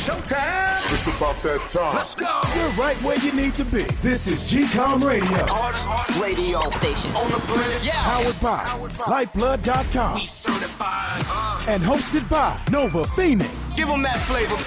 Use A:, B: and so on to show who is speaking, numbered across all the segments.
A: showtime.
B: It's about that time.
A: Let's go.
C: You're right where you need to be. This is GCOM Radio.
A: Hardest radio station on the planet. Yeah.
C: Powered by Lyfeblood.com.
A: We certified.
C: And hosted by Nova Phoenix.
A: Give them that flavor.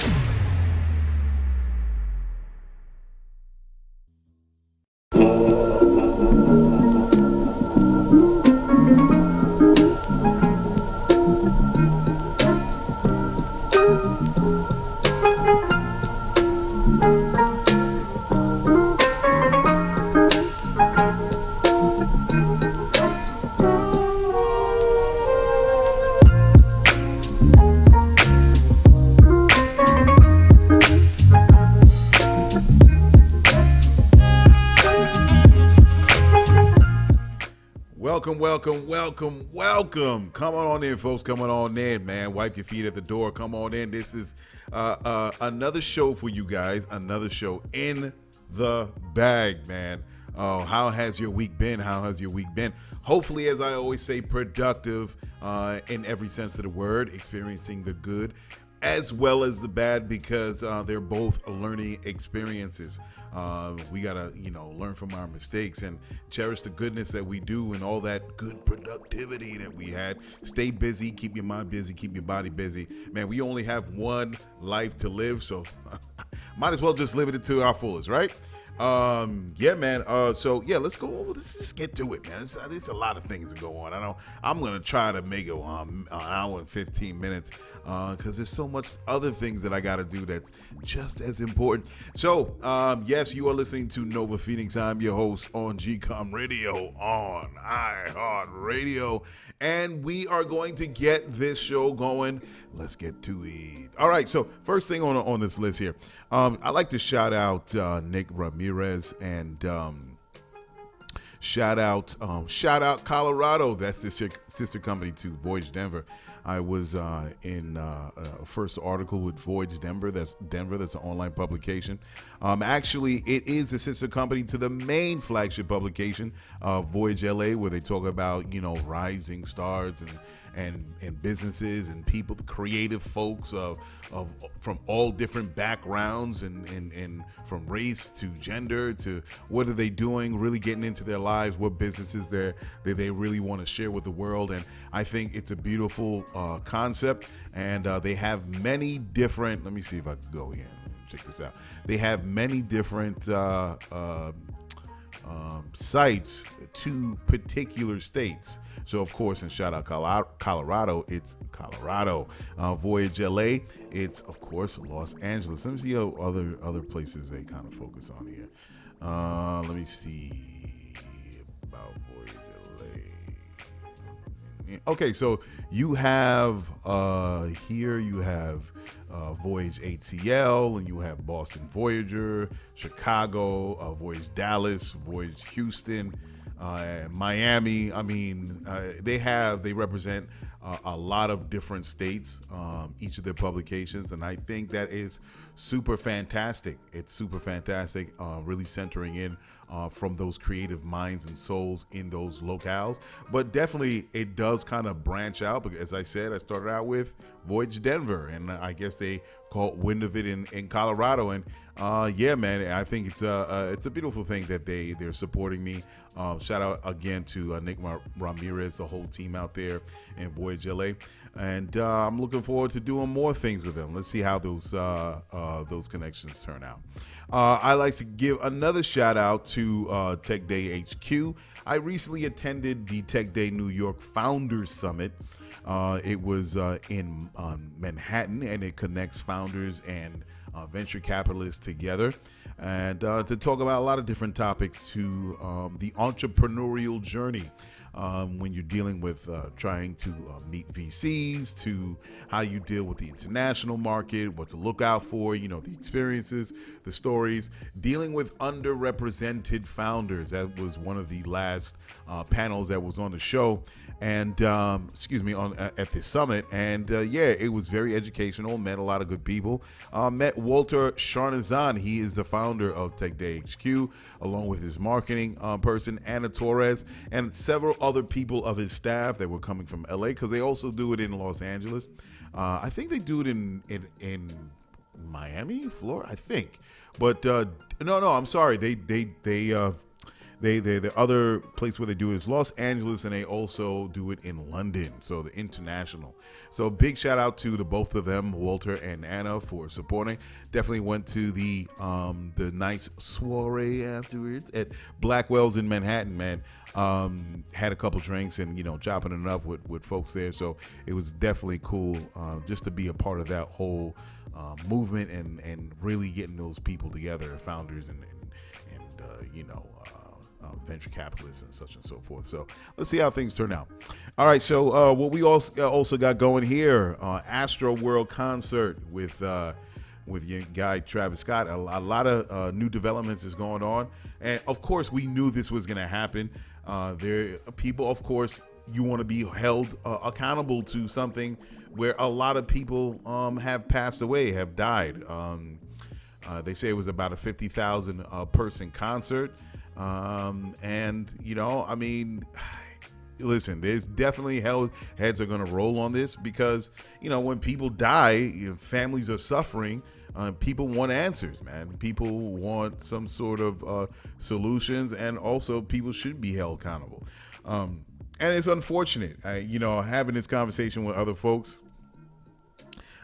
D: Welcome. Come on in, folks. Come on in, man. Wipe your feet at the door. Come on in. This is another show for you guys. Another show in the bag, man. Oh, how has your week been? Hopefully, as I always say, productive in every sense of the word, experiencing the good as well as the bad, because they're both learning experiences. We gotta, learn from our mistakes and cherish the goodness that we do and all that good productivity that we had. Stay busy, keep your mind busy, keep your body busy. Man, we only have one life to live, so might as well just live it to our fullest, right? Yeah, man. So yeah, let's go over. Let's just get to it, man. There's a lot of things to go on. I'm gonna try to make it an hour and 15 minutes, because there's so much other things that I gotta do that's just as important. So, yes, you are listening to Nova Phoenix. I'm your host on GCOM Radio on iHeartRadio, and we are going to get this show going. Let's get to it. All right. So first thing on this list here, I like to shout out Nick Ramirez and Shoutout Colorado. That's the sister company to Voyage Denver. I was in a first article with Voyage Denver. That's an online publication. Actually, it is a sister company to the main flagship publication, Voyage LA, where they talk about rising stars and businesses and people, the creative folks of from all different backgrounds and from race to gender to what are they doing, really getting into their lives, what businesses they really want to share with the world. And I think it's a beautiful concept, and they have many different, let me see if I can go here and check this out. They have many different sites to particular states. So, of course, in Shoutout Colorado, it's Colorado. Voyage LA, it's, of course, Los Angeles. Let me see how other places they kind of focus on here. Let me see about Voyage LA. Okay, so you have here you have Voyage ATL, and you have Boston Voyager, Chicago, Voyage Dallas, Voyage Houston, Miami. I mean, they represent a lot of different states, each of their publications, and I think that is super fantastic. It's super fantastic, really centering in from those creative minds and souls in those locales. But definitely it does kind of branch out, because as I said, I started out with Voyage Denver, and I guess they caught wind of it in Colorado. And yeah, man, I think it's a beautiful thing that they're supporting me. Shout out again to Nick Ramirez, the whole team out there in Voyage LA, and I'm looking forward to doing more things with them. Let's see how those connections turn out. I like to give another shout out to Tech Day HQ. I recently attended the Tech Day New York Founders Summit. It was in Manhattan, and it connects founders and venture capitalists together, and to talk about a lot of different topics to the entrepreneurial journey when you're dealing with trying to meet VCs, to how you deal with the international market, what to look out for, the experiences, the stories, dealing with underrepresented founders. That was one of the last panels that was on the show, and at the summit. And yeah, it was very educational. Met a lot of good people. Met Walter Charnazan. He is the founder of Tech Day HQ, along with his marketing person, Anna Torres, and several other people of his staff that were coming from LA, because they also do it in Los Angeles. I think they do it in Miami, Florida, I think. But no, I'm sorry. The other place where they do it is Los Angeles, and they also do it in London, so the international. So big shout out to the both of them, Walter and Anna, for supporting. Definitely went to the nice soiree afterwards at Blackwell's in Manhattan, man. Had a couple drinks and chopping it up with folks there. So it was definitely cool just to be a part of that whole movement and really getting those people together, founders and venture capitalists and such and so forth. So let's see how things turn out. All right, so what we also got going here, Astroworld concert with your guy Travis Scott. A lot of new developments is going on, and of course we knew this was going to happen. There are people, of course, you want to be held accountable to something where a lot of people have passed away, have died. They say it was about a 50,000 person concert. Listen, there's definitely heads are going to roll on this because, when people die, families are suffering. People want answers, man. People want some sort of solutions, and also people should be held accountable. And it's unfortunate, having this conversation with other folks.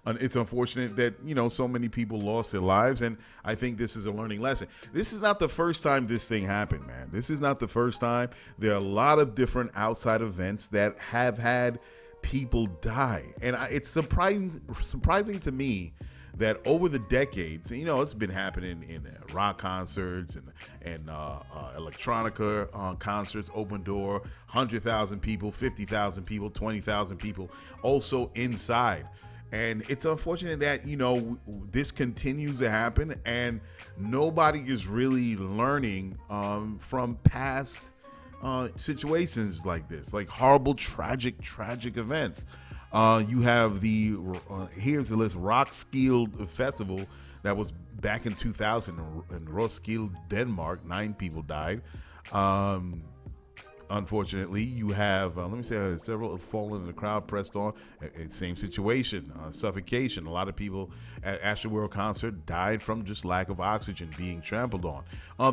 D: It's unfortunate that, so many people lost their lives, and I think this is a learning lesson. This is not the first time this thing happened, man. This is not the first time. There are a lot of different outside events that have had people die, and it's surprising to me that over the decades, it's been happening in rock concerts and electronica concerts, open door, 100,000 people, 50,000 people, 20,000 people, also inside. And it's unfortunate that, this continues to happen and nobody is really learning from past situations like this, like horrible, tragic events. You have here's the list, Roskilde Festival that was back in 2000 in Roskilde, Denmark. 9 people died. Unfortunately, you have, several have fallen in the crowd, pressed on. Same situation, suffocation. A lot of people at Astroworld concert died from just lack of oxygen, being trampled on.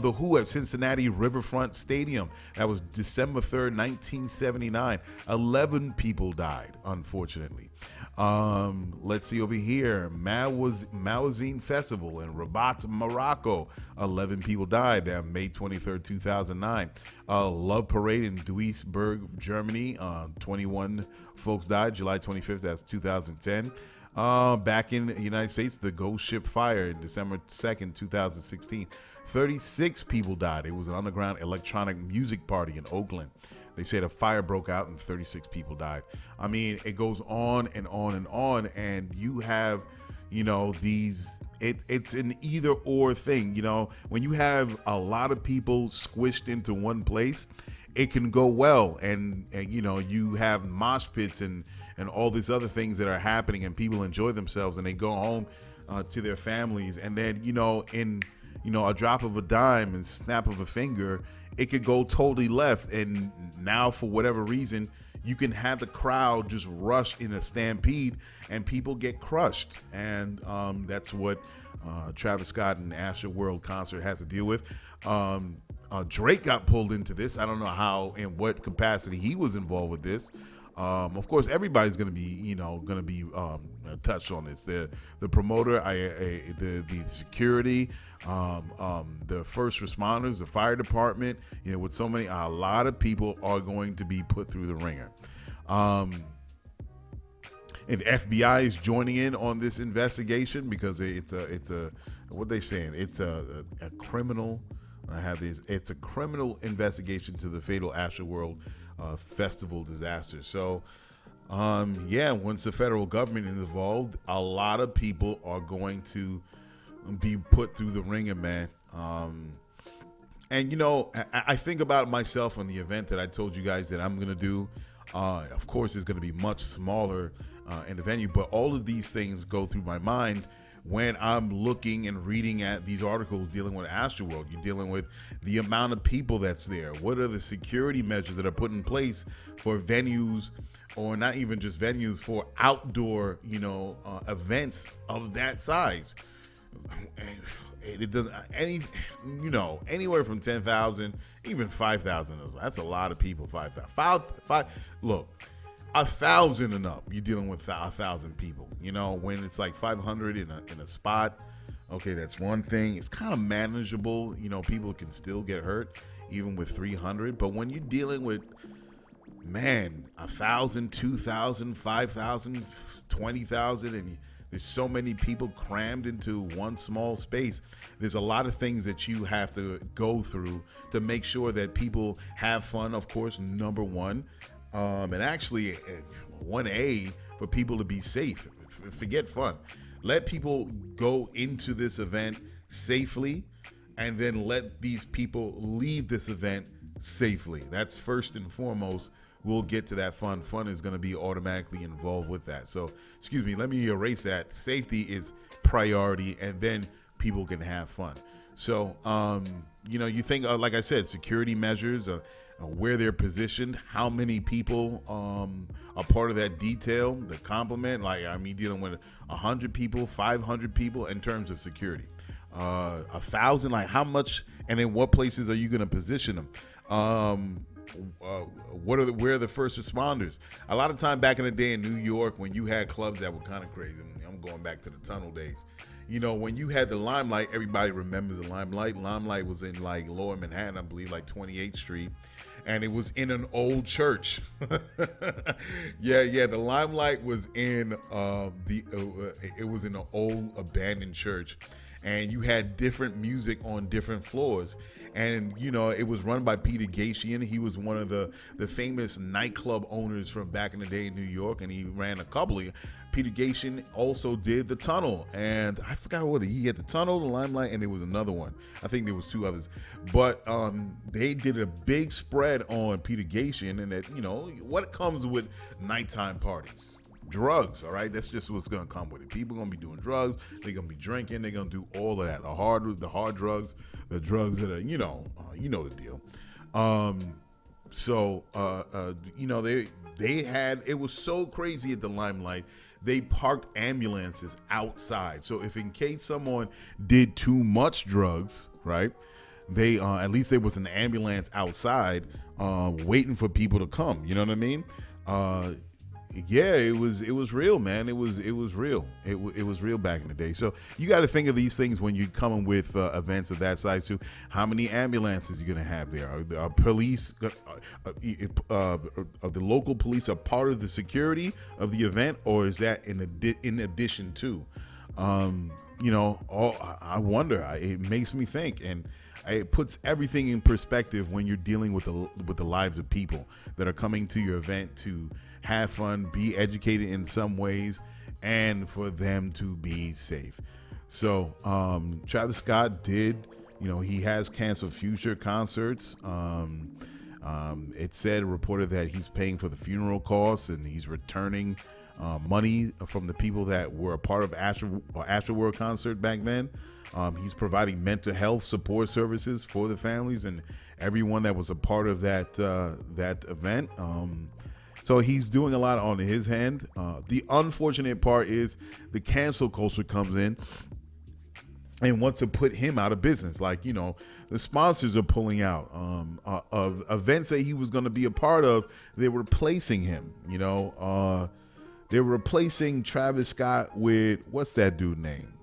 D: The Who at Cincinnati Riverfront Stadium, that was December 3rd, 1979. 11 people died, unfortunately. Let's see over here. Mawazine Festival in Rabat, Morocco. 11 people died there, May 23rd, 2009. Love Parade in Duisburg, Germany. 21 folks died, July 25th, that's 2010. Back in the United States, the Ghost Ship Fire, December 2nd, 2016. 36 people died. It was an underground electronic music party in Oakland. They said a fire broke out and 36 people died. I mean, it goes on and on and on, and you have, it's an either or thing. When you have a lot of people squished into one place, it can go well, and you have mosh pits and all these other things that are happening, and people enjoy themselves and they go home to their families, and then in a drop of a dime and snap of a finger, it could go totally left. And now, for whatever reason, you can have the crowd just rush in a stampede and people get crushed. And that's what Travis Scott and Astroworld concert has to deal with. Drake got pulled into this. I don't know how, in what capacity he was involved with this. Of course, everybody's going to be, touched on this. The promoter, the security, the first responders, the fire department. With so many, a lot of people are going to be put through the ringer. And the FBI is joining in on this investigation because it's a what they saying? It's a criminal. It's a criminal investigation to the fatal Astroworld festival disaster. So, once the federal government is involved, a lot of people are going to be put through the ringer, man. And I think about myself on the event that I told you guys that I'm going to do. Of course, it's going to be much smaller in the venue, but all of these things go through my mind when I'm looking and reading at these articles dealing with Astroworld. You're dealing with the amount of people that's there. What are the security measures that are put in place for venues, or not even just venues, for outdoor, events of that size? It doesn't anywhere from 10,000, even 5,000. That's a lot of people. 5,000. Look, 1,000 and up, you're dealing with 1,000 people. When it's like 500 in a spot, okay, that's one thing. It's kind of manageable. People can still get hurt even with 300. But when you're dealing with, 1,000, 2,000, 5,000, 20,000, and there's so many people crammed into one small space, there's a lot of things that you have to go through to make sure that people have fun. Of course, number one, and actually 1A, for people to be safe. Forget fun. Let people go into this event safely, and then let these people leave this event safely. That's first and foremost. We'll get to that fun. Fun is going to be automatically involved with that. So, excuse me, let me erase that. Safety is priority, and then people can have fun. So, you think, like I said, security measures, where they're positioned, how many people are part of that detail, the complement. Dealing with 100 people, 500 people in terms of security. 1,000, how much, and in what places are you going to position them? Where are the first responders? A lot of time back in the day in New York, when you had clubs that were kind of crazy, I'm going back to the tunnel days. When you had the Limelight, everybody remembers the Limelight. Limelight was in Lower Manhattan, I believe, 28th Street, and it was in an old church. The Limelight was in it was in an old abandoned church, and you had different music on different floors. And, it was run by Peter Gatien. He was one of the famous nightclub owners from back in the day in New York, and he ran a couple of. Peter Gatien also did the Tunnel, and I forgot what he had: the Tunnel, the Limelight, and there was another one. I think there was two others. But they did a big spread on Peter Gatien, and that, what comes with nighttime parties? Drugs, all right? That's just what's going to come with it. People are going to be doing drugs. They're going to be drinking. They're going to do all of that. The hard drugs, the drugs that are, the deal. They had, it was so crazy at the Limelight, they parked ambulances outside. So if in case someone did too much drugs, right, they at least there was an ambulance outside waiting for people to come. You know what I mean? It was real, man. It was real. It was real back in the day. So you got to think of these things when you're coming with events of that size too. How many ambulances you're gonna have there? Are police, the local police, are part of the security of the event, or is that in addition to? I wonder. It makes me think, and it puts everything in perspective when you're dealing with the lives of people that are coming to your event to have fun, be educated in some ways, and for them to be safe. So Travis Scott did, he has canceled future concerts. It reported that he's paying for the funeral costs, and he's returning money from the people that were a part of Astroworld concert back then. He's providing mental health support services for the families and everyone that was a part of that event. So he's doing a lot on his hand. The unfortunate part is the cancel culture comes in and wants to put him out of business. The sponsors are pulling out of events that he was going to be a part of. They're replacing him. They're replacing Travis Scott with, what's that dude name?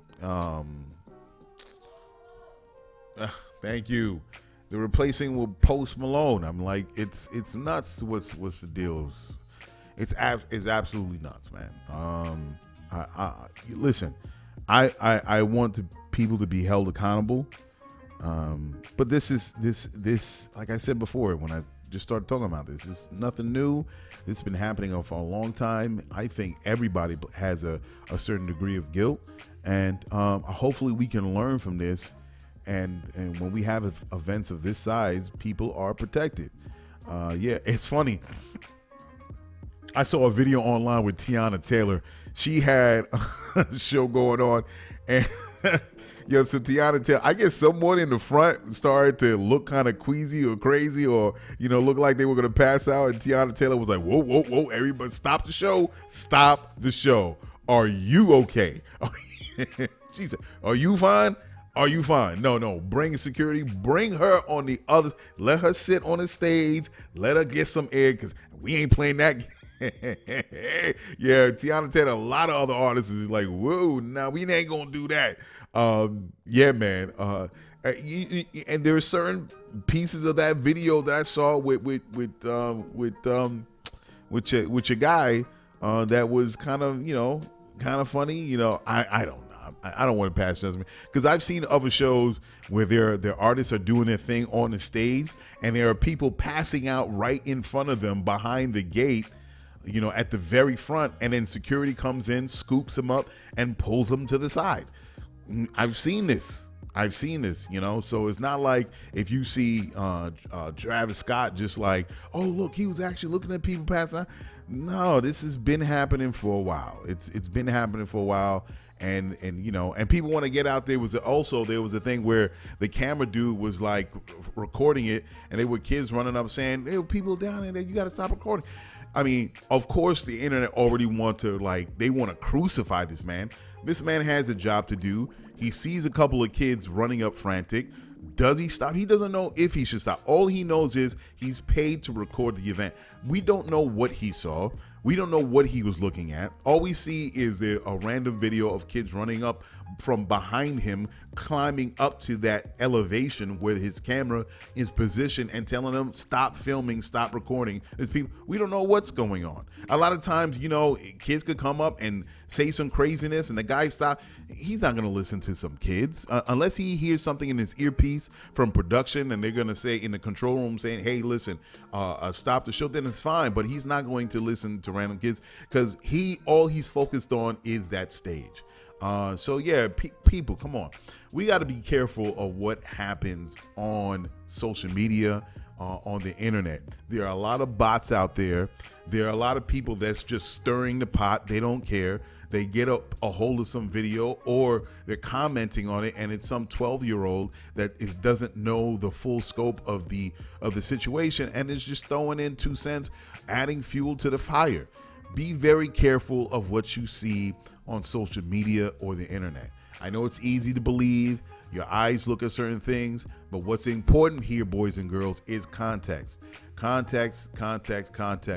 D: Thank you. They're replacing with Post Malone. I'm like, it's nuts. What's the deal? It's absolutely nuts, man. Listen, I want people to be held accountable. But this, like I said before, when I just started talking about this, it's nothing new. It's been happening for a long time. I think everybody has a certain degree of guilt, and hopefully we can learn from this. And when we have events of this size, people are protected. It's funny. I saw a video online with Tiana Taylor. she had a show going on, and yo, so Tiana Taylor, I guess someone in the front started to look kind of queasy or crazy, or look like they were gonna pass out, and Tiana Taylor was like, "Whoa, whoa, whoa! Everybody, stop the show! Stop the show! Are you okay?" She said, "Are you fine? Are you fine? No. Bring security. Bring her on the other. Let her sit on the stage. Let her get some air, because we ain't playing that." Yeah, Tiana Taylor, a lot of other artists is like, "Whoa, now we ain't gonna do that." Yeah, man. And there are certain pieces of that video that I saw with your guy that was kind of funny. I don't know. I don't want to pass judgment, because I've seen other shows where their artists are doing their thing on the stage, and there are people passing out right in front of them behind the gate, at the very front, and then security comes in, scoops them up, and pulls them to the side. I've seen this. So it's not like if you see Travis Scott just like, oh, look, he was actually looking at people passing out. No, this has been happening for a while. It's been happening for a while. And people want to get out there. There was a thing where the camera dude was like recording it, and there were kids running up saying, "Hey, people down there, you got to stop recording." I mean, of course, the internet already want to crucify this man. This man has a job to do. He sees a couple of kids running up frantic. Does he stop? He doesn't know if he should stop. All he knows is he's paid to record the event. We don't know what he saw. We don't know what he was looking at. All we see is a random video of kids running up from behind him, climbing up to that elevation where his camera is positioned, and telling them, stop filming, stop recording. There's people, we don't know what's going on. A lot of times, kids could come up and say some craziness, and the guy stop. He's not going to listen to some kids unless he hears something in his earpiece from production, and they're going to say in the control room saying, "Hey, listen, stop the show." Then it's fine, but he's not going to listen to random kids, because all he's focused on is that stage. So yeah, people, come on. We got to be careful of what happens on social media, on the internet. There are a lot of bots out there. There are a lot of people that's just stirring the pot. They don't care. They get a hold of some video, or they're commenting on it, and it's some 12-year-old that doesn't know the full scope of the situation, and is just throwing in 2 cents, adding fuel to the fire. Be very careful of what you see on social media or the internet. I know it's easy to believe. Your eyes look at certain things, but what's important here, boys and girls, is context. Context.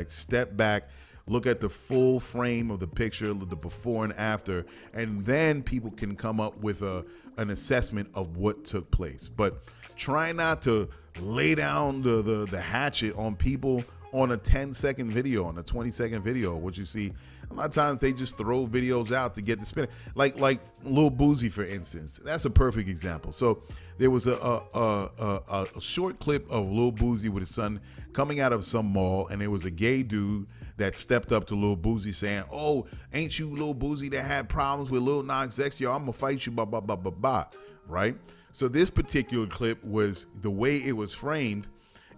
D: Step back. Look at the full frame of the picture, the before and after, and then people can come up with an assessment of what took place. But try not to lay down the hatchet on people on a 10-second video, on a 20-second video. What you see, a lot of times they just throw videos out to get the spin. Like Lil Boosie, for instance. That's a perfect example. So there was a short clip of Lil Boosie with his son coming out of some mall, and there was a gay dude that stepped up to Lil Boosie saying, "Oh, ain't you Lil Boosie that had problems with Lil Nas X? Yo, I'm gonna fight you, blah, blah, blah, blah, blah." Right? So this particular clip was, the way it was framed,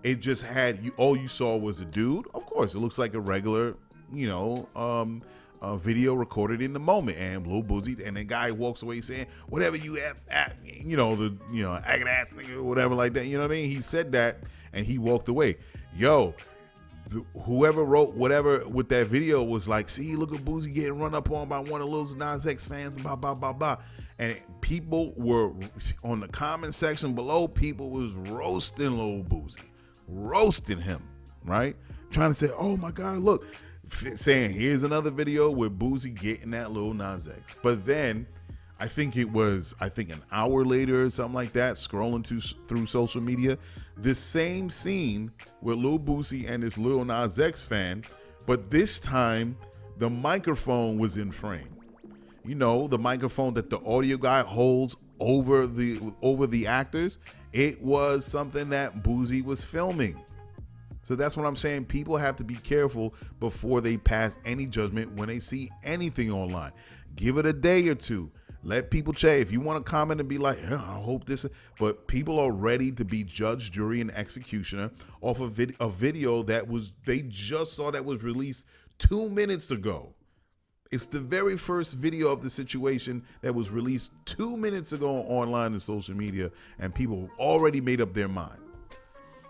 D: it just had, all you saw was a dude. Of course, it looks like a regular, video recorded in the moment, and Lil Boosie, and the guy walks away saying, "Whatever you have, agate ass nigga," or whatever like that. You know what I mean? He said that, and he walked away. Yo, whoever wrote whatever with that video was like, "See, look at Boosie getting run up on by one of Lil Nas X fans," blah, blah, blah, blah. And people were, on the comment section below, people was roasting Lil Boosie. Roasting him, right? Trying to say, "Oh my God, look," saying, "Here's another video with Boosie getting that Lil Nas X." But then, I think an hour later or something like that, scrolling through social media, this same scene with Lil Boosie and this Lil Nas X fan, but this time the microphone was in frame. The microphone that the audio guy holds over the actors. It was something that Boosie was filming. So that's what I'm saying. People have to be careful before they pass any judgment when they see anything online. Give it a day or two. Let people check. If you want to comment and be like, "I hope this," but people are ready to be judge, jury, and executioner off of a video that they just saw that was released 2 minutes ago. It's the very first video of the situation that was released 2 minutes ago online and social media, and people already made up their mind.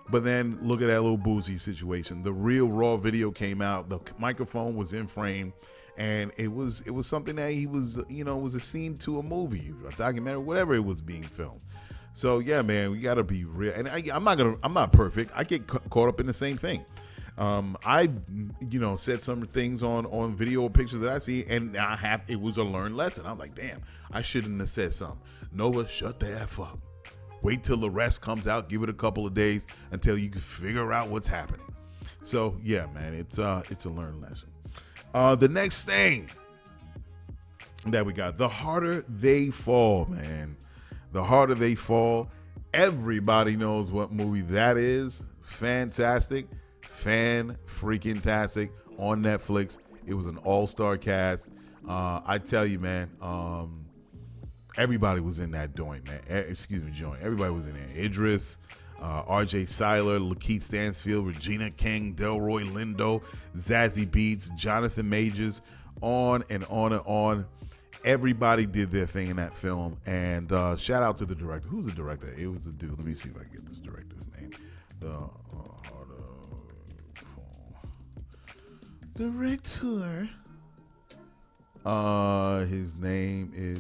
D: But then look at that little Boozy situation. The real raw video came out. The microphone was in frame, and it was something that he was, was a scene to a movie, a documentary, whatever it was being filmed. So yeah, man, we gotta be real. And I'm not perfect. I get caught up in the same thing. I said some things on video or pictures that I see, and it was a learned lesson. I'm like, damn, I shouldn't have said something. Nova, shut the F up. Wait till the rest comes out. Give it a couple of days until you can figure out what's happening. So yeah, man, it's a learned lesson. The next thing that we got, The Harder They Fall, man. The Harder They Fall. Everybody knows what movie that is. Fantastic. Fan-freaking-tastic on Netflix. It was an all-star cast. I tell you, man, everybody was in that joint, man. Everybody was in there. Idris, R.J. Seiler, Lakeith Stansfield, Regina King, Delroy Lindo, Zazie Beetz, Jonathan Majors, on and on and on. Everybody did their thing in that film. And shout out to the director. Who's the director? It was a dude. Let me see if I can get this director's name. The director. His name is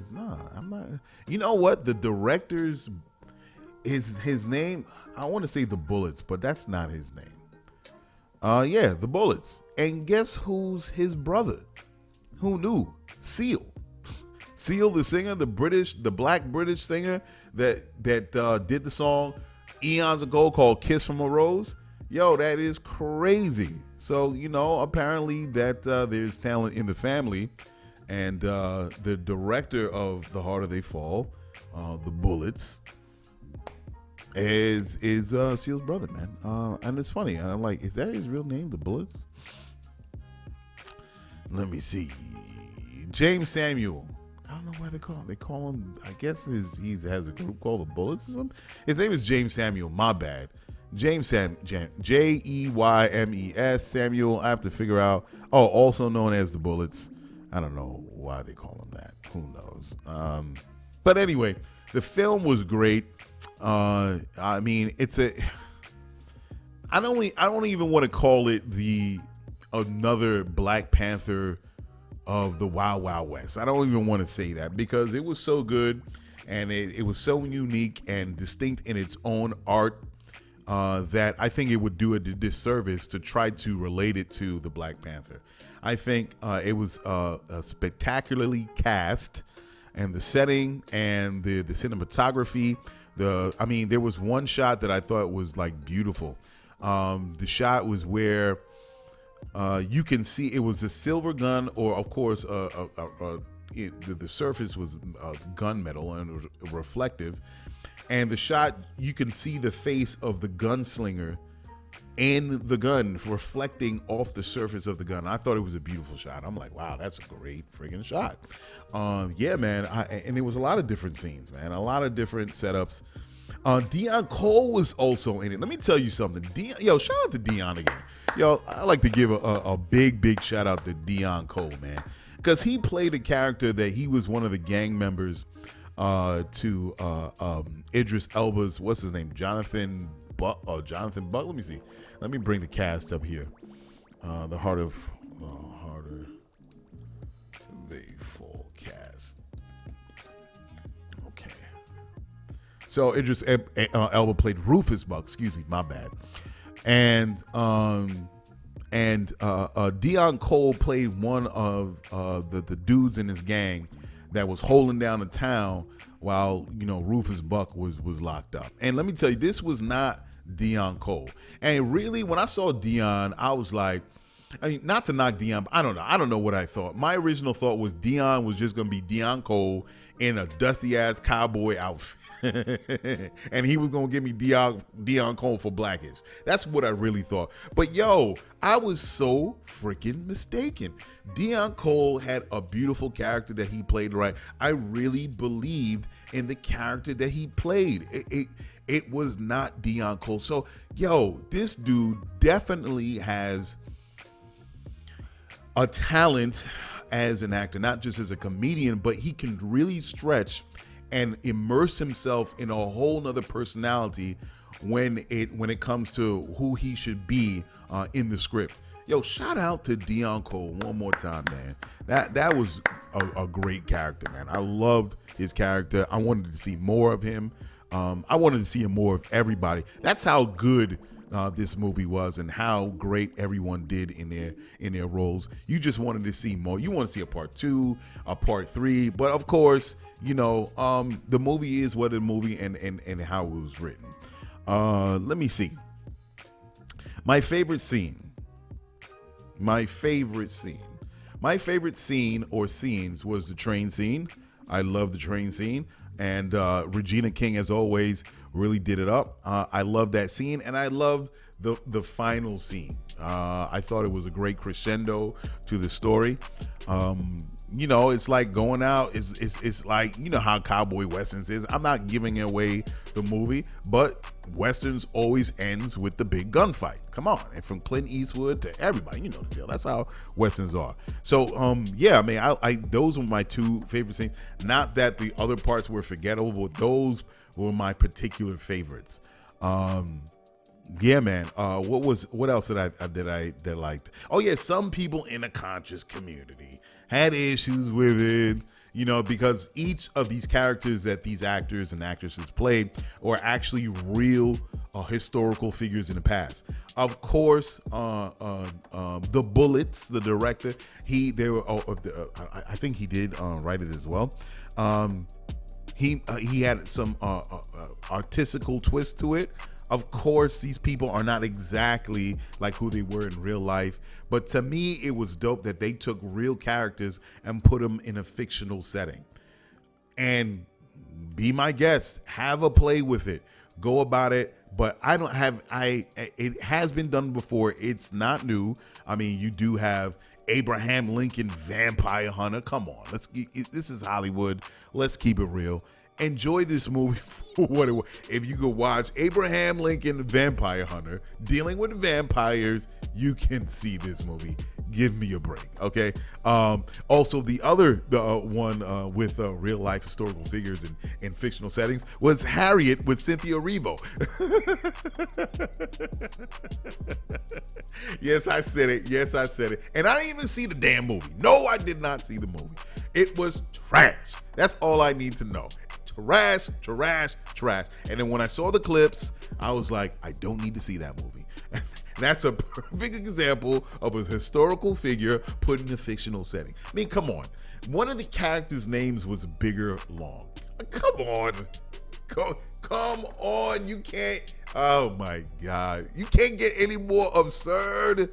D: I'm not. You know what? The director's his name. I want to say The Bullets, but that's not his name. Yeah, The Bullets. And guess who's his brother? Who knew? Seal. Seal, the singer, the black British singer that did the song eons ago called "Kiss from a Rose." Yo, that is crazy. So apparently that there's talent in the family. And the director of The Harder They Fall, The Bullets, is Seal's brother, man. And it's funny. I'm like, is that his real name, The Bullets? Let me see. James Samuel. I don't know why they call him. They call him, I guess he has a group called The Bullets or something. His name is James Samuel. My bad. Jeymes Samuel. I have to figure out. Oh, also known as The Bullets. I don't know why they call him that. Who knows? But anyway, the film was great. I mean, I don't even want to call it another Black Panther of the Wild Wild West. I don't even want to say that because it was so good and it was so unique and distinct in its own art that I think it would do a disservice to try to relate it to the Black Panther. I think it was spectacularly cast, and the setting and the cinematography. There was one shot that I thought was like beautiful. The shot was where you can see it was a silver gun, or of course, the surface was gunmetal and reflective. And the shot, you can see the face of the gunslinger in the gun reflecting off the surface of the gun. I thought it was a beautiful shot. I'm like, wow, that's a great friggin' shot. Yeah, man. And there was a lot of different scenes, man. A lot of different setups. Dion Cole was also in it. Let me tell you something. Shout out to Dion again. I like to give a big shout out to Dion Cole, man. Because he played a character that he was one of the gang members to Idris Elba's, what's his name? Jonathan Buck. Let me see. Let me bring the cast up here. The Harder They Fall cast. Okay. So Idris Elba played Rufus Buck. Excuse me, my bad. And Dion Cole played one of the dudes in his gang that was holding down the town while Rufus Buck was locked up. And let me tell you, this was not Dion Cole. And really, when I saw Dion, I was like, not to knock Dion, but I don't know what I thought. My original thought was Dion was just gonna be Dion Cole in a dusty ass cowboy outfit. And he was gonna give me Dion Cole for Blackish. That's what I really thought. But I was so freaking mistaken. Dion Cole had a beautiful character that he played right. I really believed in the character that he played. It was not Dion Cole. So this dude definitely has a talent as an actor, not just as a comedian, but he can really stretch and immerse himself in a whole nother personality when it comes to who he should be in the script. Yo, shout out to Dion Cole one more time, man. That was a great character, man. I loved his character. I wanted to see more of him. I wanted to see more of everybody. That's how good this movie was, and how great everyone did in their roles. You just wanted to see more. You want to see a part 2, a part 3, but of course, the movie is what a movie and how it was written. Let me see. My favorite scene or scenes was the train scene. I love the train scene, and Regina King, as always, really did it up. I love that scene, and I loved the final scene. I thought it was a great crescendo to the story. It's like going out. It's like, how cowboy westerns is. I'm not giving away the movie, but westerns always ends with the big gunfight. Come on, and from Clint Eastwood to everybody, you know the deal. That's how westerns are. So, I those were my 2 favorite scenes. Not that the other parts were forgettable, but those were my particular favorites. Yeah, man. What else did I liked? Oh yeah, some people in the conscious community had issues with it, because each of these characters that these actors and actresses played were actually real historical figures in the past. Of course, the Bullets, the director, I think he did write it as well. He had some artistical twist to it. Of course, these people are not exactly like who they were in real life, but to me, it was dope that they took real characters and put them in a fictional setting. And be my guest, have a play with it, go about it. But it has been done before. It's not new. I mean, you do have Abraham Lincoln Vampire Hunter. Come on, this is Hollywood. Let's keep it real. Enjoy this movie for what it was. If you could watch Abraham Lincoln Vampire Hunter dealing with vampires, you can see this movie. Give me a break, okay? Also, the one with real life historical figures in fictional settings was Harriet with Cynthia Erivo. Yes, I said it. And I didn't even see the damn movie. No, I did not see the movie. It was trash. That's all I need to know. Trash. And then when I saw the clips, I was like, I don't need to see that movie. That's a perfect example of a historical figure put in a fictional setting. I mean, come on. One of the characters' names was Bigger Long. Come on. Come on. You can't. Oh, my God. You can't get any more absurd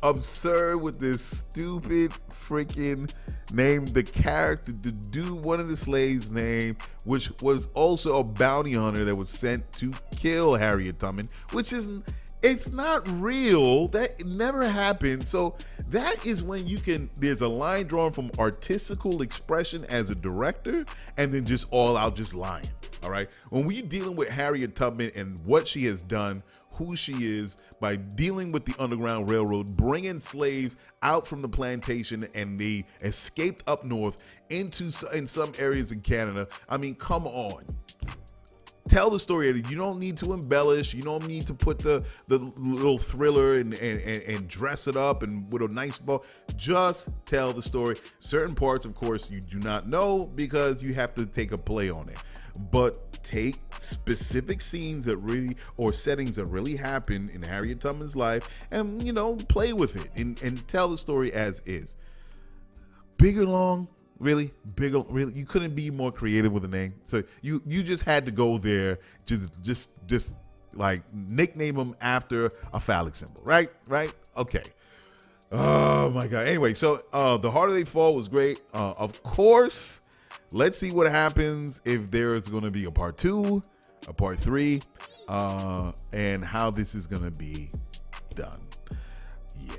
D: with this stupid freaking name. The character, the dude, one of the slaves' name, which was also a bounty hunter that was sent to kill Harriet Tubman, which isn't. It's not real. That never happened. So that is when there's a line drawn from artistical expression as a director and then just all out just lying. All right. When we're dealing with Harriet Tubman and what she has done, who she is, by dealing with the Underground Railroad, bringing slaves out from the plantation, and they escaped up north in some areas in Canada. I mean, come on. Tell the story. You don't need to embellish. You don't need to put the little thriller and dress it up and with a nice bow. Just tell the story. Certain parts, of course, you do not know because you have to take a play on it. But take specific scenes or settings that really happened in Harriet Tubman's life and, play with it and tell the story as is. Bigger Long. Really? Bigger? Really? You couldn't be more creative with a name. So you just had to go there to just like nickname him after a phallic symbol, right? Right? Okay. Oh my God. Anyway, so The Harder They Fall was great. Of course, let's see what happens if there's going to be a part 2, a part 3, and how this is going to be done. Yeah.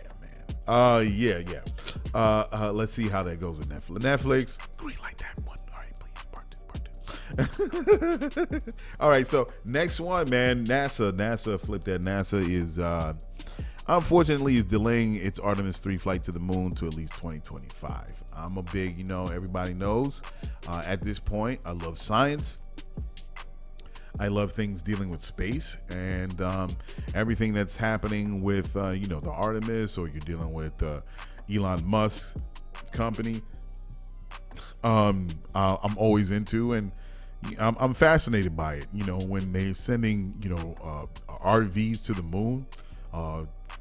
D: Let's see how that goes with Netflix. Great like that one. All right, please, part 2. All right, so next one, man. NASA flipped that. NASA is unfortunately is delaying its Artemis 3 flight to the moon to at least 2025. I'm a big, everybody knows at this point, I love science. I love things dealing with space and everything that's happening with, the Artemis, or you're dealing with Elon Musk's company. I'm always into, and I'm fascinated by it. When they're sending, RVs to the moon,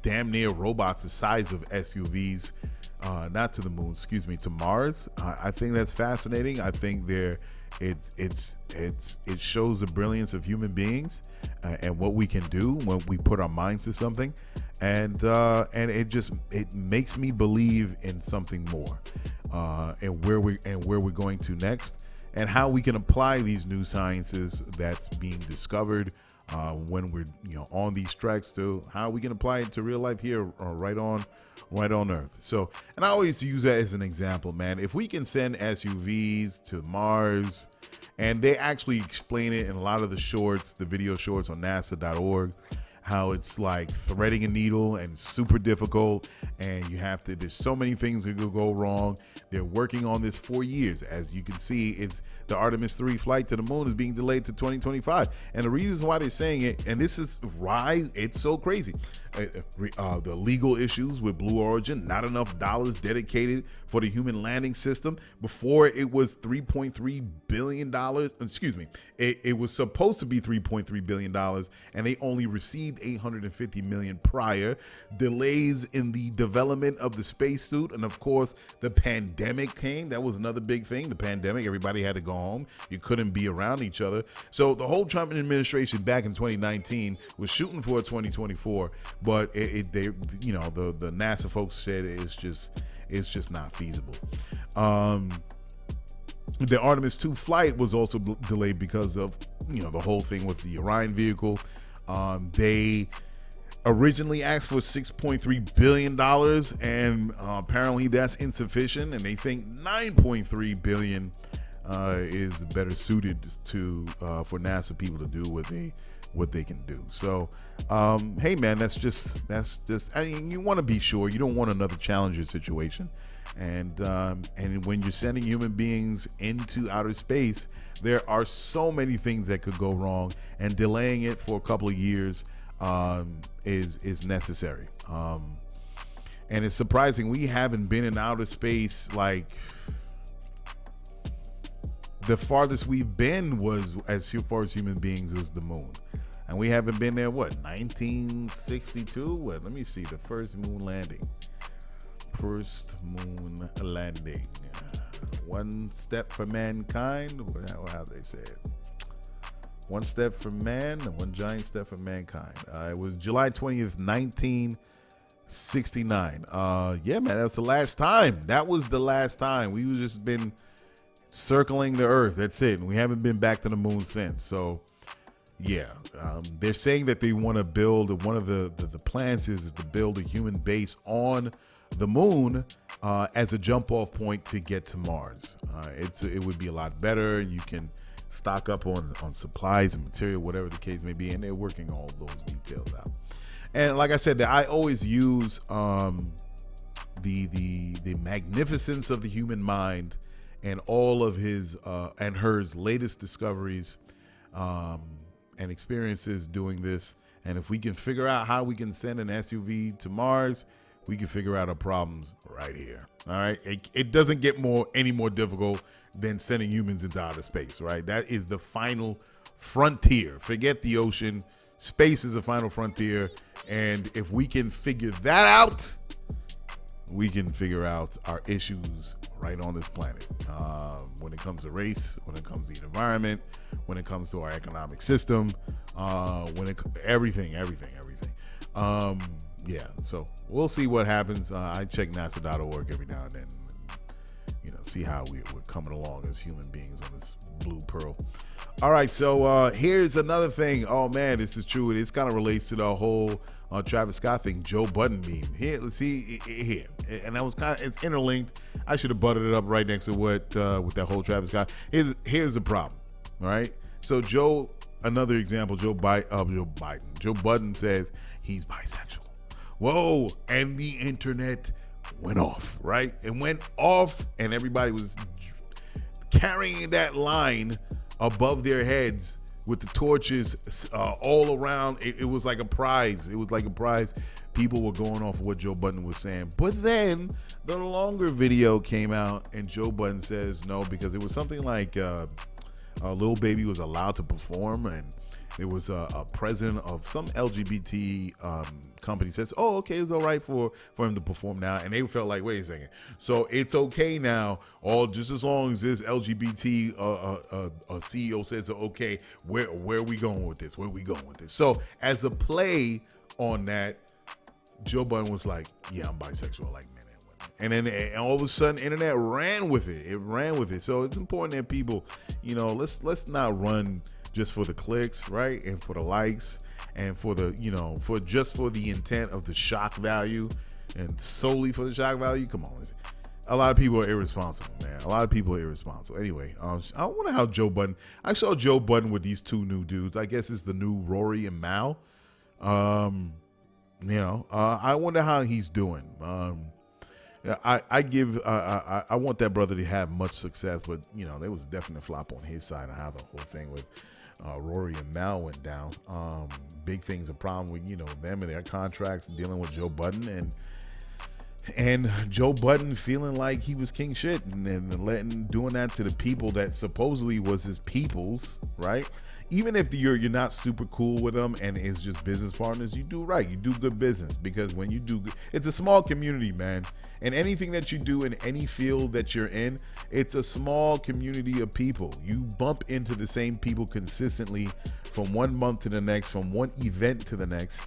D: damn near robots the size of SUVs, not to the moon, to Mars. I think that's fascinating. I think it shows the brilliance of human beings and what we can do when we put our minds to something, and it makes me believe in something more, and where we're going to next, and how we can apply these new sciences that's being discovered when we're on these treks, to how we can apply it to real life here, right on Earth. So, and I always use that as an example, man. If we can send SUVs to Mars, and they actually explain it in a lot of the video shorts on NASA.org, how it's like threading a needle and super difficult, and there's so many things that could go wrong. They're working on this for years. As you can see, the Artemis 3 flight to the moon is being delayed to 2025. And the reasons why they're saying it, and this is why it's so crazy, the legal issues with Blue Origin, not enough dollars dedicated for the human landing system. Before, it was $3.3 billion. Excuse me. It was supposed to be $3.3 billion, and they only received $850 million prior. Delays in the development of the spacesuit, and of course, the pandemic came. That was another big thing. The pandemic, everybody had to go home. You couldn't be around each other. So the whole Trump administration back in 2019 was shooting for 2024, but the NASA folks said it's just not feasible. The Artemis 2 flight was also delayed because of the whole thing with the Orion vehicle. They originally asked for $6.3 billion, and apparently that's insufficient, and they think $9.3 billion is better suited for NASA people to do what they can do. So, hey man, that's just. I mean, you want to be sure. You don't want another Challenger situation, and when you're sending human beings into outer space, there are so many things that could go wrong, and delaying it for a couple of years is necessary. And it's surprising we haven't been in outer space. Like, the farthest we've been was, as far as human beings, was the moon, and we haven't been there. 1962? Let me see. The first moon landing. One step for mankind. How they say it? One step for man, and one giant step for mankind. It was July 20th, 1969. Yeah, man, that's the last time. That was the last time. We've just been circling the Earth. That's it. And we haven't been back to the moon since. So, yeah, they're saying that they want to build, one of the plans is to build a human base on the moon as a jump-off point to get to Mars. It would be a lot better. You can stock up on supplies and material, whatever the case may be, and they're working all those details out. And like I said, I always use the magnificence of the human mind and all of his and hers latest discoveries and experiences doing this. And if we can figure out how we can send an SUV to Mars, we can figure out our problems right here. All right. It doesn't get any more difficult than sending humans into outer space, right? That is the final frontier. Forget the ocean. Space is the final frontier. And if we can figure that out, we can figure out our issues right on this planet. When it comes to race, when it comes to the environment, when it comes to our economic system, everything. Yeah, so we'll see what happens. I check NASA.org every now and then, see how we're coming along as human beings on this blue pearl. All right, so here's another thing. Oh man, this is true. It kind of relates to the whole Travis Scott thing, Joe Budden meme. Here, let's see here, and that was it's interlinked. I should have buttered it up right next to what with that whole Travis Scott. Here's the problem. All right, so another example. Joe Budden says he's bisexual. Whoa. And the internet went off, right? It went off, and everybody was carrying that line above their heads with the torches all around. It was like a prize. It was like a prize. People were going off of what Joe Budden was saying. But then the longer video came out, and Joe Budden says no, because it was something like Lil Baby was allowed to perform, and there was a president of some LGBT company says, oh, okay, it's all right for him to perform now. And they felt like, wait a second. So it's okay now, just as long as this LGBT CEO says, okay, where are we going with this? Where are we going with this? So as a play on that, Joe Budden was like, yeah, I'm bisexual, like men and women. And then all of a sudden, internet ran with it. It ran with it. So it's important that people, let's not run just for the clicks, right? And for the likes, and for the, for the intent of the shock value, and solely for the shock value. Come on, listen. A lot of people are irresponsible, man. A lot of people are irresponsible. Anyway, I wonder how Joe Budden. I saw Joe Budden with these two new dudes. I guess it's the new Rory and Mal. I wonder how he's doing. I want that brother to have much success, but there was definitely a flop on his side of how the whole thing with Rory and Mal went down. Big thing's a problem with them and their contracts, dealing with Joe Budden and Joe Budden feeling like he was king shit and doing that to the people that supposedly was his peoples, right? Even if you're not super cool with them and it's just business partners, you do right. You do good business, because when you do, it's a small community, man. And anything that you do in any field that you're in, it's a small community of people. You bump into the same people consistently from one month to the next, from one event to the next.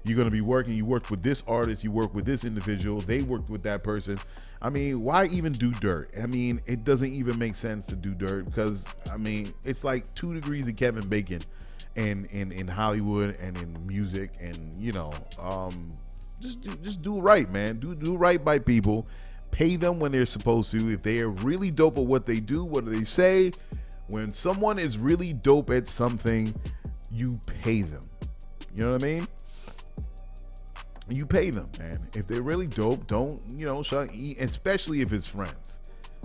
D: You're going to be working. You worked with this artist. You worked with this individual. They worked with that person. I mean, why even do dirt? I mean, it doesn't even make sense to do dirt, because, I mean, it's like 2 degrees of Kevin Bacon in Hollywood and in music, and, just do right, man. Do right by people. Pay them when they're supposed to. If they are really dope at what they do, what do they say? When someone is really dope at something, you pay them. You know what I mean? You pay them, man. If they're really dope, don't, especially if it's friends.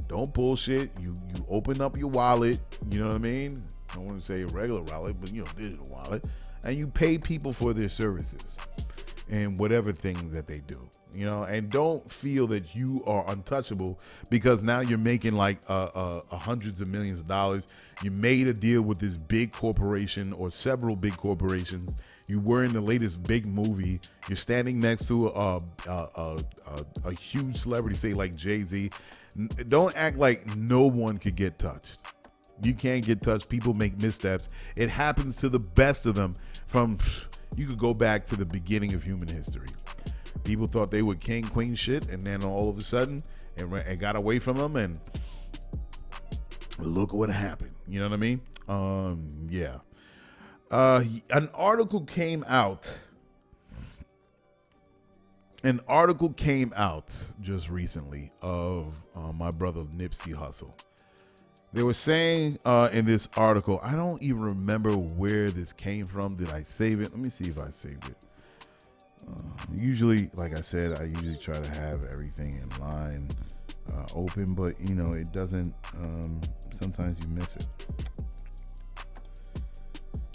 D: Don't bullshit. You open up your wallet, you know what I mean? I don't want to say a regular wallet, but, digital wallet. And you pay people for their services and whatever things that they do, and don't feel that you are untouchable because now you're making like hundreds of millions of dollars. You made a deal with this big corporation or several big corporations. You were in the latest big movie. You're standing next to a huge celebrity, say like Jay-Z. Don't act like no one could get touched. You can't get touched. People make missteps. It happens to the best of them. You could go back to the beginning of human history. People thought they were king, queen shit, and then all of a sudden, it got away from them, and look what happened. You know what I mean? Yeah. An article came out. Just recently of my brother Nipsey Hussle. They were saying in this article, I don't even remember where this came from. Did I save it? Let me see if I saved it. Usually, like I said, I usually try to have everything in line open, but it doesn't. Sometimes you miss it.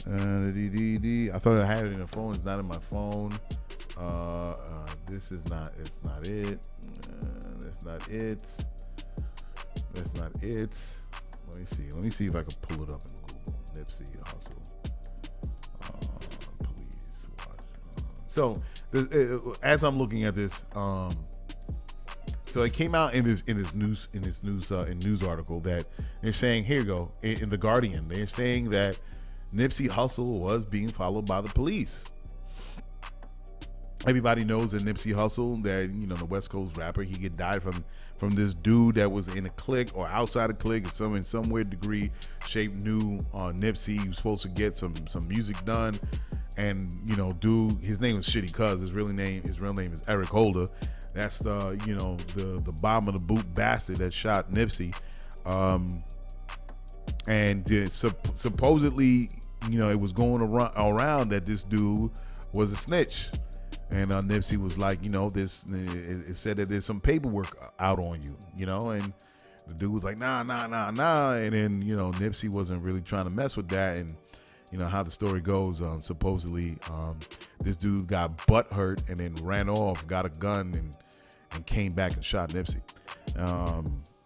D: I thought I had it in the phone. It's not in my phone. This is not. It's not it. That's not it. That's not it. Let me see if I can pull it up in Google. Nipsey Hussle. Please watch. So as I'm looking at this, so it came out in this news article that they're saying, here you go, in the Guardian, they're saying that Nipsey Hussle was being followed by the police. Everybody knows that Nipsey Hussle, that the West Coast rapper, he get died from this dude that was in a clique or outside a clique, or in some weird degree shape knew Nipsey. He was supposed to get some music done, and dude, his name was Shitty Cuz. His real name is Eric Holder. That's the bomb of the boot bastard that shot Nipsey, and supposedly it was going around that this dude was a snitch. And Nipsey was like, this, it said that there's some paperwork out on you, and the dude was like, nah. And then, Nipsey wasn't really trying to mess with that. And, how the story goes, supposedly this dude got butt hurt and then ran off, got a gun and came back and shot Nipsey.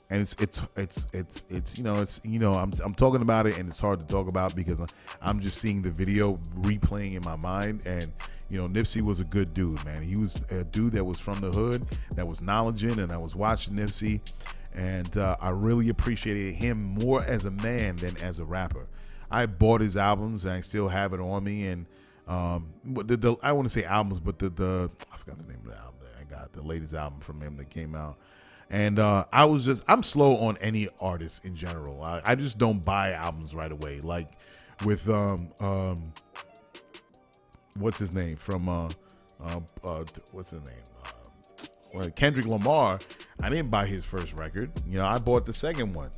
D: And I'm talking about it and it's hard to talk about because I'm just seeing the video replaying in my mind. And, Nipsey was a good dude, man. He was a dude that was from the hood, that was knowledgeable, and I was watching Nipsey. And I really appreciated him more as a man than as a rapper. I bought his albums and I still have it on me. And but I want to say albums, but I forgot the name of the album that I got, the latest album from him that came out. And I'm slow on any artist in general. I just don't buy albums right away. Like with what's his name from Kendrick Lamar. I didn't buy his first record. I bought the second one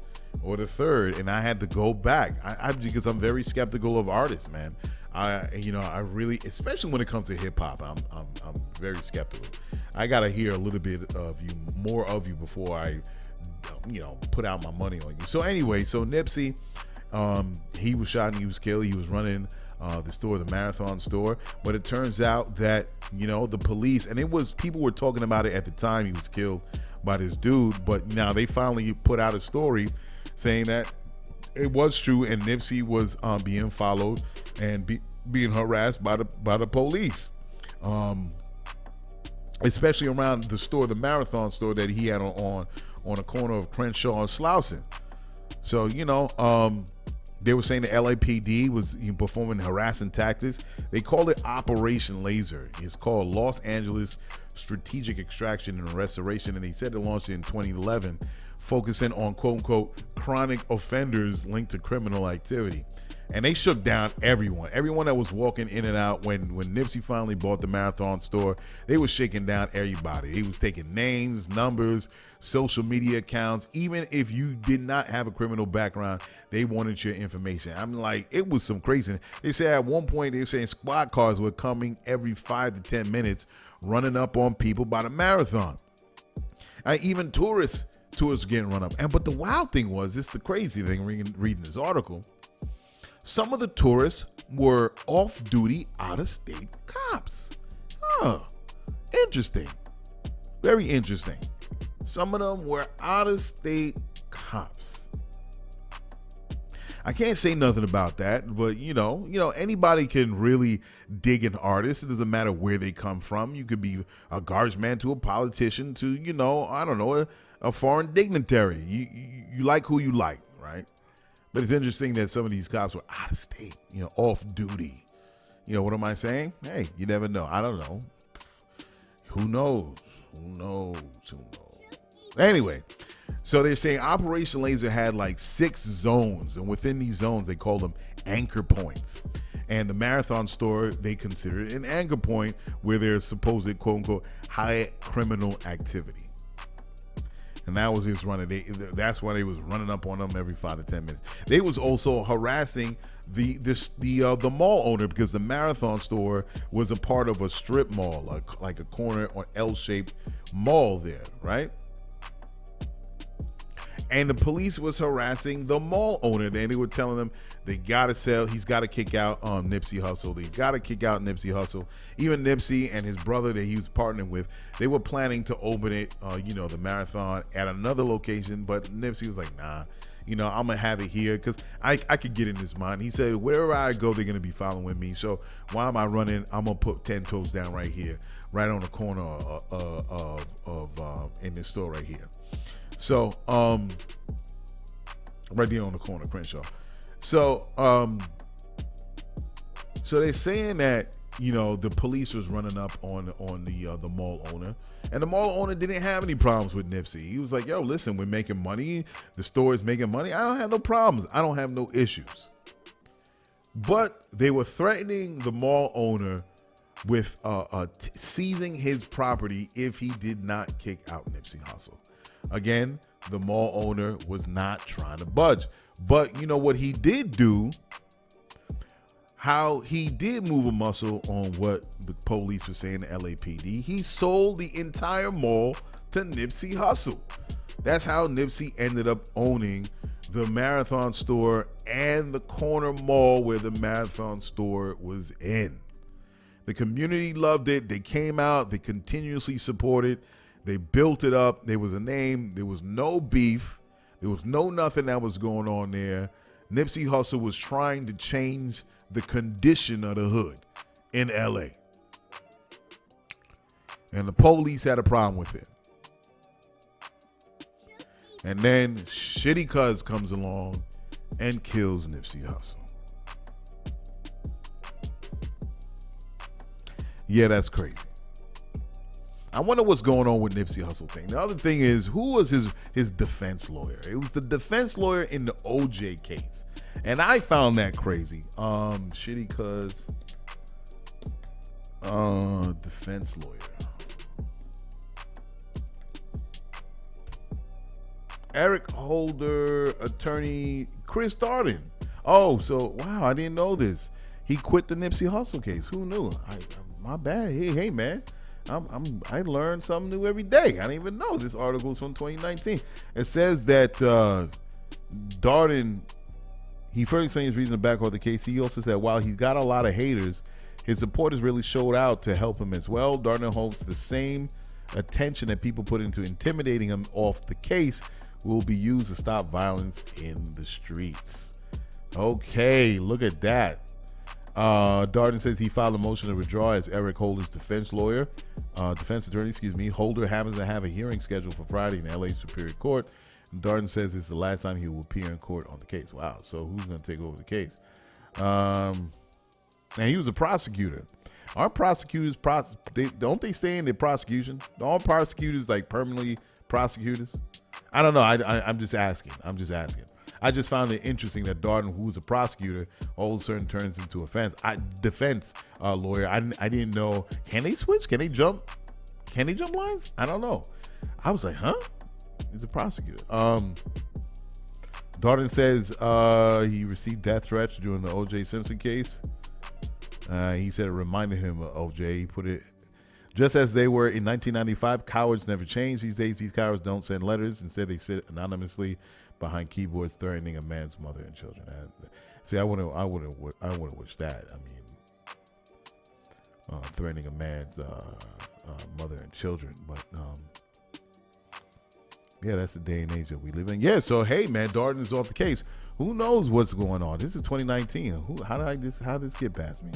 D: or the third, and I had to go back. Because I'm very skeptical of artists, man. I really, especially when it comes to hip hop, I'm very skeptical. I gotta hear a little bit of you, more of you, before I, put out my money on you. So anyway, Nipsey, he was shot and he was killed. He was running the store, the Marathon store, but it turns out that the police, and people were talking about it at the time he was killed by this dude, but now they finally put out a story saying that it was true and Nipsey was being followed and being harassed by the police, especially around the store, the Marathon store that he had on a corner of Crenshaw and Slauson. So they were saying the LAPD was performing harassing tactics. They called it Operation Laser. It's called Los Angeles Strategic Extraction and Restoration, and they said it launched in 2011, focusing on quote-unquote chronic offenders linked to criminal activity. And they shook down everyone that was walking in and out. When Nipsey finally bought the Marathon store, they were shaking down everybody. He was taking names, numbers, social media accounts. Even if you did not have a criminal background, they wanted your information. I'm like, it was some crazy. They said at one point, they were saying squad cars were coming every 5 to 10 minutes, running up on people by the Marathon. Even tourists getting run up. But the wild thing was, this is the crazy thing reading this article. Some of the tourists were off-duty, out-of-state cops. Interesting. Very interesting. Some of them were out-of-state cops. I can't say nothing about that, but anybody can really dig an artist. It doesn't matter where they come from. You could be a garbage man to a politician to, I don't know, a foreign dignitary. You like who you like, right? But it's interesting that some of these cops were out of state, off duty. What am I saying? Hey, you never know. I don't know. Who knows? Anyway, so they're saying Operation Laser had like 6 zones, and within these zones, they call them anchor points. And the Marathon store, they consider it an anchor point where there's supposed quote unquote high criminal activity. And that was his running. That's why they was running up on them every 5 to 10 minutes. They was also harassing the mall owner because the Marathon store was a part of a strip mall, like a corner or L-shaped mall there, right? And the police was harassing the mall owner. Then they were telling them they gotta sell. He's got to kick out Nipsey Hussle. They got to kick out Nipsey Hussle. Even Nipsey and his brother that he was partnering with, they were planning to open it, the Marathon at another location. But Nipsey was like, nah, I'm gonna have it here because I could get in his mind. He said, wherever I go, they're gonna be following me. So why am I running? I'm gonna put 10 toes down right here, right on the corner of in this store right here. So, right there on the corner, Crenshaw. So, so they're saying that, the police was running up on the mall owner, and the mall owner didn't have any problems with Nipsey. He was like, yo, listen, we're making money. The store is making money. I don't have no problems. I don't have no issues. But they were threatening the mall owner with seizing his property if he did not kick out Nipsey Hussle. Again, the mall owner was not trying to budge. But you know what he did do? how he did move a muscle on what the police were saying to LAPD. He sold the entire mall to Nipsey Hussle. That's how Nipsey ended up owning the Marathon store and the corner mall where the Marathon store was in. The community loved it. They came out. They continuously supported. They built it up. There was a name. There was no beef. There was no nothing that was going on there. Nipsey Hussle was trying to change the condition of the hood in LA. And the police had a problem with it. And then Shitty Cuz comes along and kills Nipsey Hussle. Yeah, that's crazy. I wonder what's going on with Nipsey Hussle thing. The other thing is, who was his defense lawyer? It was the defense lawyer in the OJ case. And I found that crazy. Shitty Cuz defense lawyer. Eric Holder, attorney Chris Darden. Oh, so wow, I didn't know this. He quit the Nipsey Hussle case. Who knew? My bad. Hey man, I learn something new every day. I didn't even know this article is from 2019. It says that Darden, he first saying his reason to back off the case. He also said while he's got a lot of haters, his supporters really showed out to help him as well. Darden hopes the same attention that people put into intimidating him off the case will be used to stop violence in the streets. Okay, look at that. Darden says he filed a motion to withdraw as Eric Holder's defense attorney. Holder happens to have a hearing scheduled for Friday in LA Superior Court. And Darden says it's the last time he will appear in court on the case. Wow, so who's going to take over the case? And he was a prosecutor. Aren't prosecutors, don't they stay in the prosecution? Aren't prosecutors like permanently prosecutors? I don't know. I'm just asking. I just found it interesting that Darden, who's a prosecutor, all of a sudden turns into a defense lawyer. I didn't know. Can they switch? Can they jump? Can they jump lines? I don't know. I was like, huh? He's a prosecutor. Darden says he received death threats during the O.J. Simpson case. He said it reminded him of O.J. He put it, just as they were in 1995, cowards never change. These days, these cowards don't send letters. Instead, they sit anonymously behind keyboards, threatening a man's mother and children. See, I would have wished that. I mean, threatening a man's mother and children. But yeah, that's the day and age that we live in. Yeah. So hey, man, Darden is off the case. Who knows what's going on? This is 2019. How did this get past me?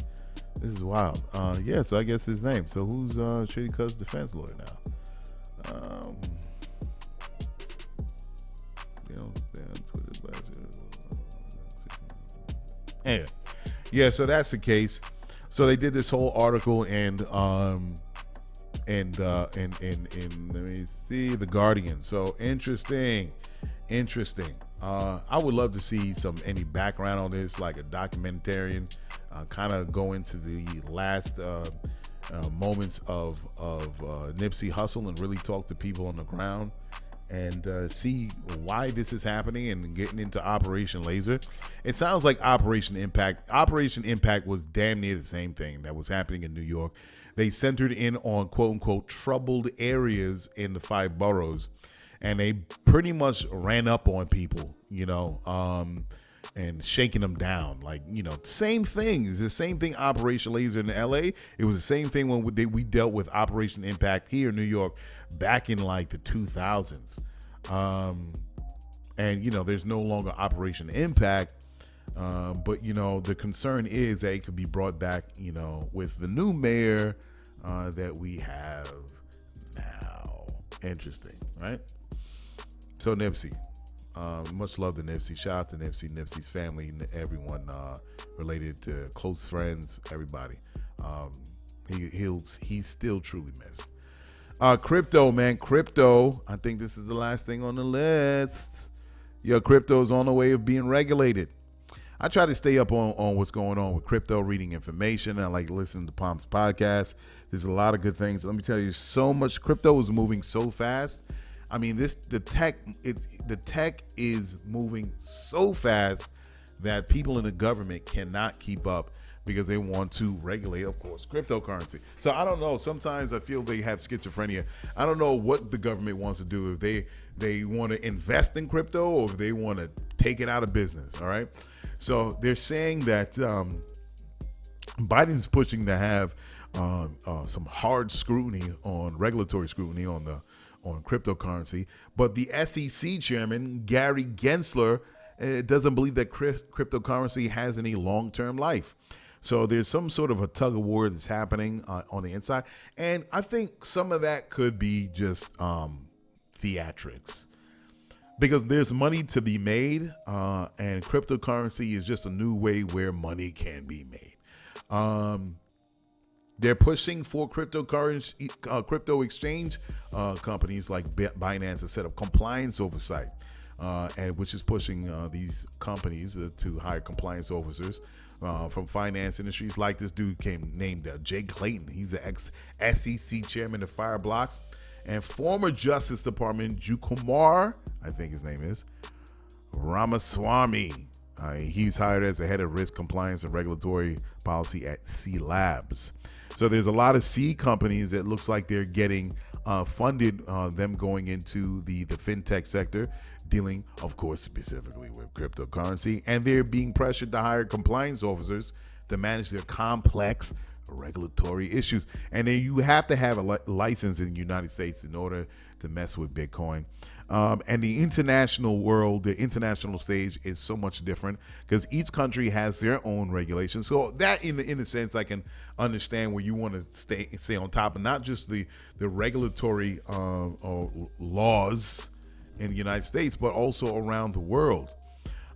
D: This is wild. Yeah, so I guess his name. So who's Shitty Cuz defense lawyer now? Anyway, yeah, so that's the case. So they did this whole article and let me see, The Guardian. So interesting. I would love to see any background on this, like a documentarian, kind of go into the last moments of Nipsey Hussle and really talk to people on the ground and see why this is happening and getting into Operation Laser. It sounds like Operation Impact. Operation Impact was damn near the same thing that was happening in New York. They centered in on quote unquote troubled areas in the 5 boroughs. And they pretty much ran up on people, and shaking them down. Like, same thing. It's the same thing Operation Laser in LA. It was the same thing when we dealt with Operation Impact here in New York back in like the 2000s. And, there's no longer Operation Impact. But, the concern is that it could be brought back, with the new mayor that we have now. Interesting, right? So Nipsey, much love to Nipsey. Shout out to Nipsey's family, everyone related to close friends, everybody. He's still truly missed. Crypto, man, crypto. I think this is the last thing on the list. Crypto is on the way of being regulated. I try to stay up on what's going on with crypto, reading information. I like listening to Palm's podcast. There's a lot of good things. Let me tell you, so much crypto is moving so fast. I mean, the tech is moving so fast that people in the government cannot keep up because they want to regulate, of course, cryptocurrency. So I don't know. Sometimes I feel they have schizophrenia. I don't know what the government wants to do. If they want to invest in crypto or if they want to take it out of business. All right. So they're saying that Biden's pushing to have some hard scrutiny on regulatory scrutiny on cryptocurrency, but the SEC chairman Gary Gensler doesn't believe that cryptocurrency has any long-term life. So there's some sort of a tug of war that's happening on the inside, and I think some of that could be just theatrics, because there's money to be made, and cryptocurrency is just a new way where money can be made. They're pushing for cryptocurrency, crypto exchange companies like Binance to set up compliance oversight, and which is pushing these companies to hire compliance officers from finance industries, like this dude named Jay Clayton. He's the ex-SEC chairman of Fireblocks, and former Justice Department Jukumar, I think his name is, Ramaswamy. He's hired as the head of risk compliance and regulatory policy at C Labs. So there's a lot of C companies that looks like they're getting funded, them going into the fintech sector, dealing, of course, specifically with cryptocurrency, and they're being pressured to hire compliance officers to manage their complex regulatory issues. And then you have to have a license in the United States in order to mess with Bitcoin. And the international world, the international stage is so much different because each country has their own regulations. So that, in a sense, I can understand where you want to stay on top of not just the regulatory laws in the United States, but also around the world.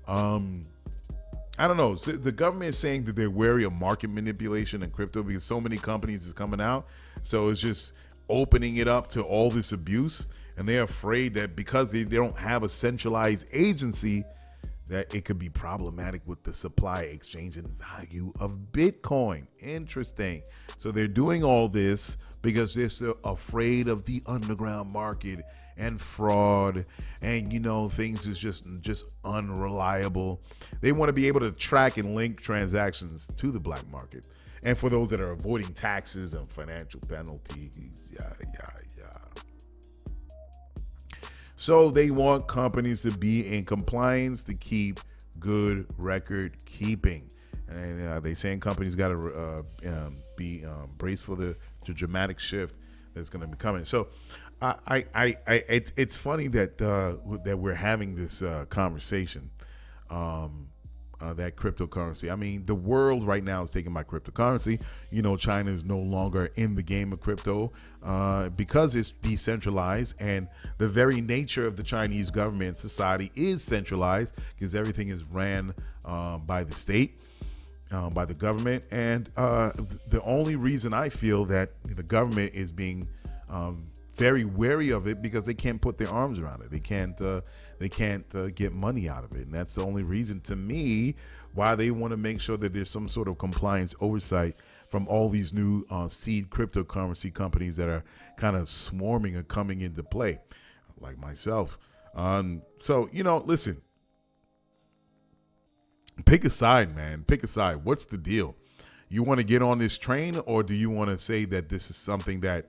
D: I don't know. So the government is saying that they're wary of market manipulation in crypto because so many companies is coming out. So it's just opening it up to all this abuse. And they're afraid that because they don't have a centralized agency, that it could be problematic with the supply, exchange, and value of Bitcoin. Interesting. So they're doing all this because they're so afraid of the underground market and fraud, and things is just unreliable. They want to be able to track and link transactions to the black market, and for those that are avoiding taxes and financial penalties, So they want companies to be in compliance to keep good record keeping, and they're saying companies got to be braced for the dramatic shift that's going to be coming. So it's funny that we're having this conversation, that cryptocurrency. I mean, the world right now is taking my cryptocurrency. China is no longer in the game of crypto because it's decentralized, and the very nature of the Chinese government and society is centralized because everything is ran by the state, by the government. And the only reason I feel that the government is being very wary of it because they can't put their arms around it. They can't get money out of it. And that's the only reason, to me, why they want to make sure that there's some sort of compliance oversight from all these new seed cryptocurrency companies that are kind of swarming and coming into play, like myself. So, listen, pick a side, man. Pick a side. What's the deal? You want to get on this train, or do you want to say that this is something that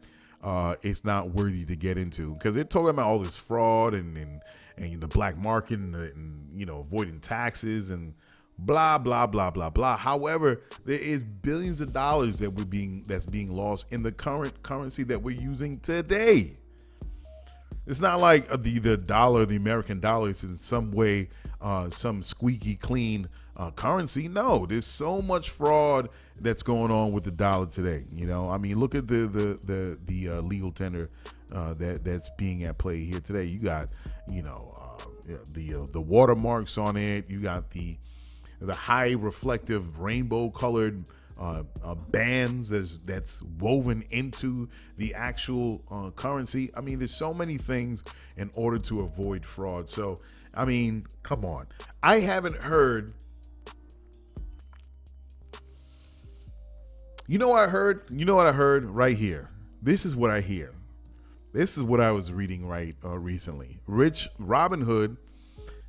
D: it's not worthy to get into? Because they're talking about all this fraud and the black market and avoiding taxes and blah blah blah blah blah. However, there is billions of dollars that's being lost in the current currency that we're using today. It's not like the dollar, the American dollar, is in some way some squeaky clean currency. No, there's so much fraud that's going on with the dollar today. I mean, look at the legal tender that's being at play here today. You got the watermarks on it. You got the high reflective rainbow colored bands that's woven into the actual currency. I mean, there's so many things in order to avoid fraud. So, I mean, come on. I haven't heard. You know what I heard? You know what I heard right here? This is what I hear. This is what I was reading recently. Robin Hood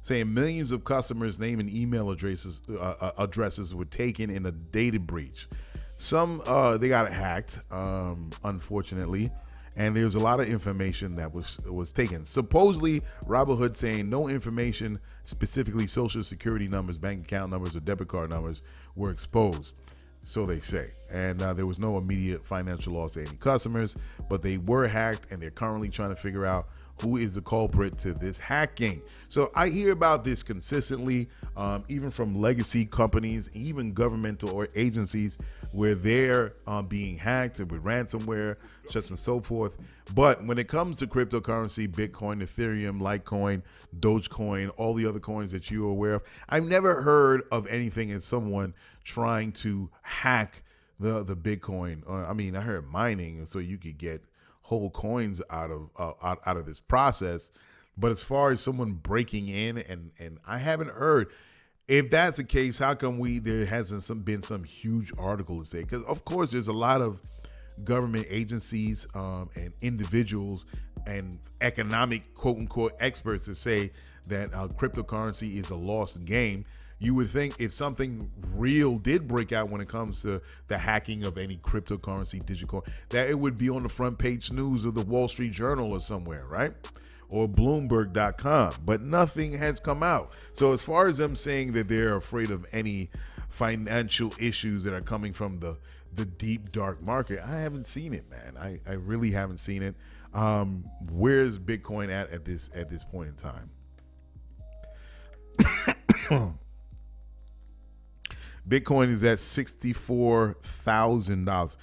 D: saying millions of customers' name and email addresses were taken in a data breach. Some they got hacked, unfortunately, and there's a lot of information that was taken. Supposedly, Robinhood saying no information, specifically social security numbers, bank account numbers, or debit card numbers, were exposed. So they say. And there was no immediate financial loss to any customers, but they were hacked, and they're currently trying to figure out who is the culprit to this hacking. So I hear about this consistently, even from legacy companies, even governmental or agencies, where they're being hacked and with ransomware, such and so forth. But when it comes to cryptocurrency, Bitcoin, Ethereum, Litecoin, Dogecoin, all the other coins that you are aware of, I've never heard of anything as someone trying to hack the Bitcoin. I mean, I heard mining, so you could get whole coins out of this process. But as far as someone breaking in, and I haven't heard. If that's the case, how come there hasn't been some huge article to say? Because of course there's a lot of government agencies and individuals and economic quote unquote experts to say that cryptocurrency is a lost game. You would think if something real did break out when it comes to the hacking of any cryptocurrency, digital, that it would be on the front page news of the Wall Street Journal or somewhere, right? Or Bloomberg.com, but nothing has come out. So as far as them saying that they're afraid of any financial issues that are coming from the deep, dark market, I haven't seen it, man. I really haven't seen it. Where's Bitcoin at this point in time? Bitcoin is at $64,000.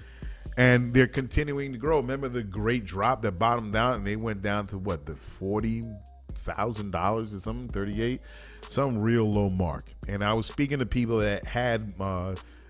D: And they're continuing to grow. Remember the great drop that bottomed out and they went down to what, the $40,000 or something, 38, some real low mark. And I was speaking to people that had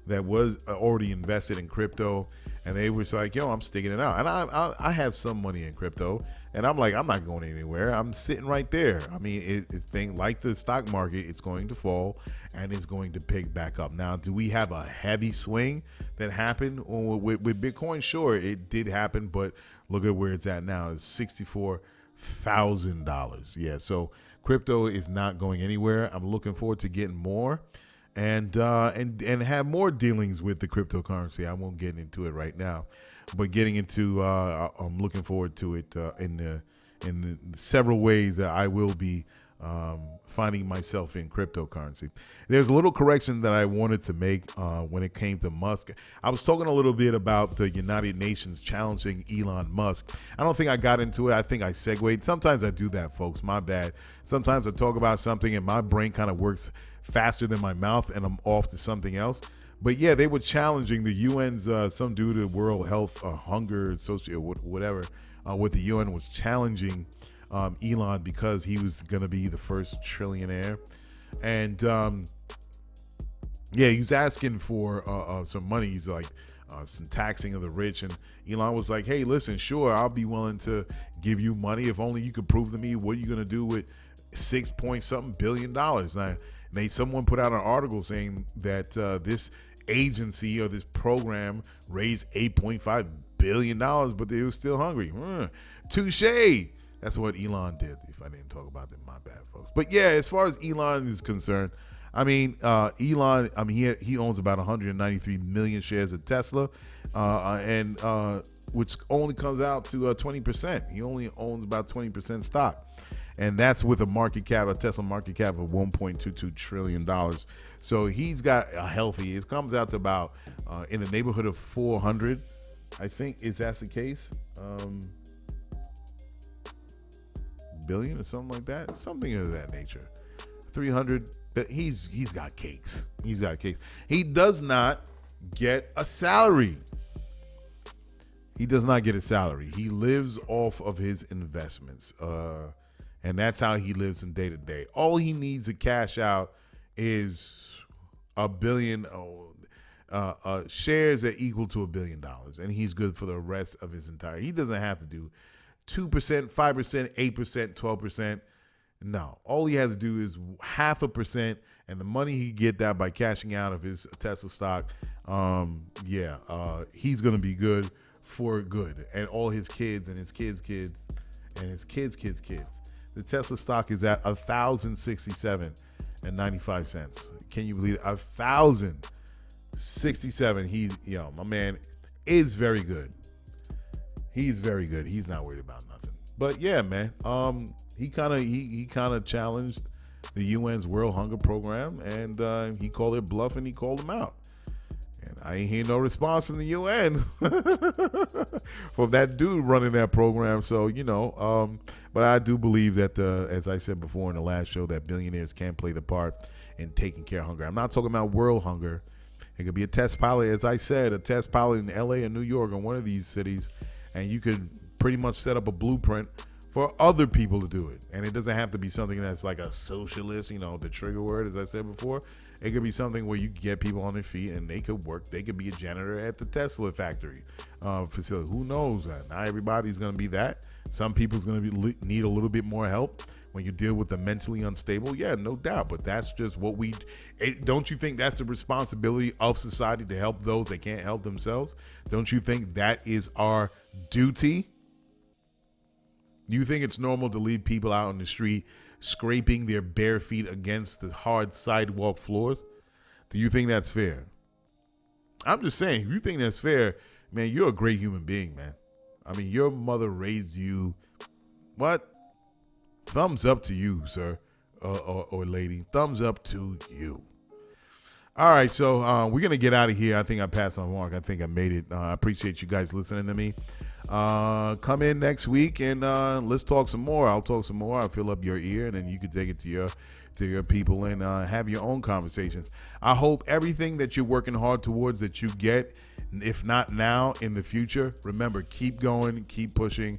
D: that was already invested in crypto, and they was like, "Yo, I'm sticking it out." And I have some money in crypto, and I'm like, I'm not going anywhere. I'm sitting right there. I mean, it's thing like the stock market, it's going to fall and it's going to pick back up. Now, do we have a heavy swing that happened with Bitcoin? Sure, it did happen, but look at where it's at now. It's $64,000. Yeah, so crypto is not going anywhere. I'm looking forward to getting more and have more dealings with the cryptocurrency. I won't get into it right now, but getting into I'm looking forward to it in the several ways that I will be finding myself in cryptocurrency. There's a little correction that I wanted to make when it came to Musk. I was talking a little bit about the United Nations challenging Elon Musk. I don't think I got into it. I think I segued. Sometimes I do that, folks. My bad. Sometimes I talk about something and my brain kind of works faster than my mouth and I'm off to something else. But yeah, they were challenging the UN's, some dude at World Health, Hunger Associate, whatever, with the UN was challenging Elon because he was going to be the first trillionaire. And yeah, he was asking for some money. He's like, some taxing of the rich. And Elon was like, hey, listen, sure, I'll be willing to give you money if only you could prove to me what you're going to do with $6 point something billion. Now, someone put out an article saying that this agency or this program raised $8.5 billion, but they were still hungry. Touche. That's what Elon did. If I didn't talk about that, my bad, folks. But yeah, as far as Elon is concerned, I mean, Elon, I mean, he owns about 193 million shares of Tesla, and which only comes out to 20%. He only owns about 20% stock. And that's with a Tesla market cap of $1.22 trillion. So he's got a healthy, it comes out to about in the neighborhood of 400, I think, is that's the case. Billion or something like that, something of that nature. 300, but he's got cakes. He's got cakes. He does not get a salary. He does not get a salary. He lives off of his investments. And that's how he lives in day to day. All he needs to cash out is $1 billion shares that equal to $1 billion, and he's good for the rest of his entire. He doesn't have to do 2%, 5%, 8%, 12%. No, all he has to do is 0.5%, and the money he get that by cashing out of his Tesla stock. He's gonna be good for good, and all his kids and his kids' kids and his kids' kids' kids. The Tesla stock is at $1,067.95. Can you believe it? $1,067. My man is very good. He's very good. He's not worried about nothing. But yeah, man. He kind of challenged the UN's World Hunger Program, and he called it bluff, and he called him out. And I ain't hear no response from the UN from that dude running that program. So, but I do believe that, as I said before in the last show, that billionaires can play the part in taking care of hunger. I'm not talking about world hunger. It could be a test pilot, as I said, a test pilot in LA or New York or one of these cities, and you could pretty much set up a blueprint for other people to do it. And it doesn't have to be something that's like a socialist, the trigger word, as I said before. It could be something where you get people on their feet and they could work. They could be a janitor at the Tesla factory facility. Who knows? Not everybody's going to be that. Some people's going to need a little bit more help when you deal with the mentally unstable. Yeah, no doubt. But that's just what don't you think that's the responsibility of society to help those that can't help themselves? Don't you think that is our duty? You think it's normal to leave people out on the street scraping their bare feet against the hard sidewalk floors? Do you think that's fair? I'm just saying, if you think that's fair, man, you're a great human being, man. I mean, your mother raised you. What? Thumbs up to you, sir, or lady. Thumbs up to you. All right, so we're going to get out of here. I think I passed my mark. I think I made it. I appreciate you guys listening to me. Come in next week and let's talk some more. I'll talk some more. I'll fill up your ear, and then you can take it to your people and have your own conversations. I hope everything that you're working hard towards that you get, if not now, in the future. Remember, keep going, keep pushing.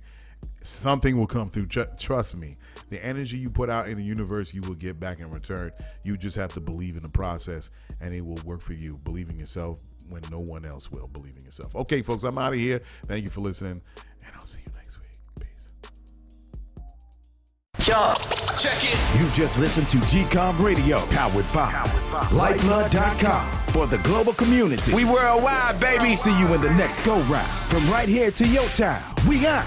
D: Something will come through. Trust me. The energy you put out in the universe, you will get back in return. You just have to believe in the process, and it will work for you. Believe in yourself when no one else will. Believe in yourself. Okay, folks, I'm out of here. Thank you for listening, and I'll see you next week. Peace.
A: Check it.
C: You just listened to GCOM Radio, powered by Lyfeblood.com for the global community.
A: We worldwide, baby.
C: See you in the next go-round. From right here to your town, we out.